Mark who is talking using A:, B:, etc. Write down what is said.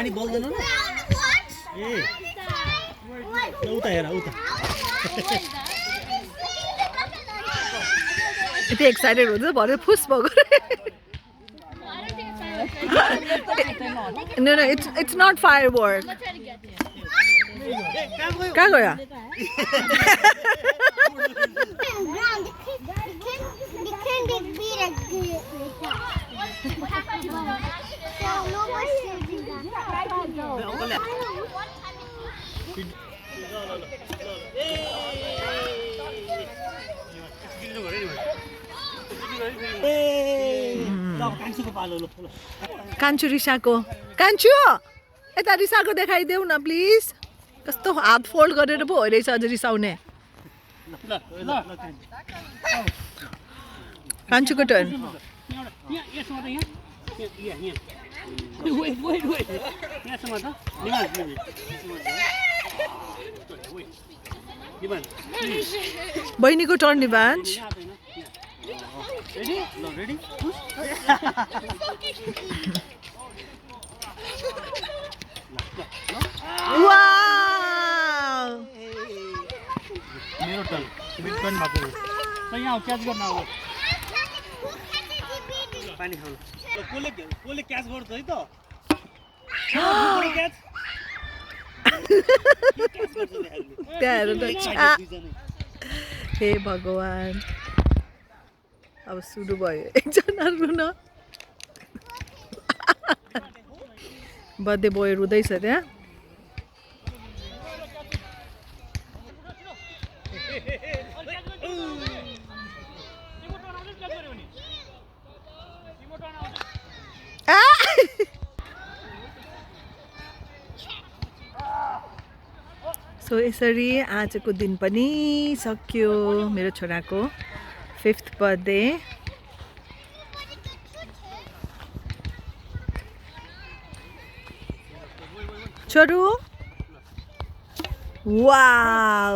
A: पानी बोल्दैन न ए उता हेर उता
B: यति एक्साइटेड हुन्छ भरे फुस भएको No, no, it's not firework. कहाँ गयो? कान्छु रिसाको कान्छु यता रिसाको देखाइदेऊ न प्लिज कस्तो हात फोल्ड गरेर पो होइरहेछ अझ रिसाउने कान्छुको टर्न बहिनीको टर्न निभान्ज
A: Ready? No, ready? Push.
B: Wow!
A: मेरो टर्न मिड टर्न भएको छ यहाँ क्याच गर्न आउनु पानी खाऊ कोले क्याच गर्छ है त क्याच
B: हे भगवान अब सुरु भयो एकजना रुन बर्थडे बोय रुँदैछ त्यहाँ सो यसरी आजको दिन पनि सक्यो मेरो छोराको 5th बर्थडे छोरू वाउ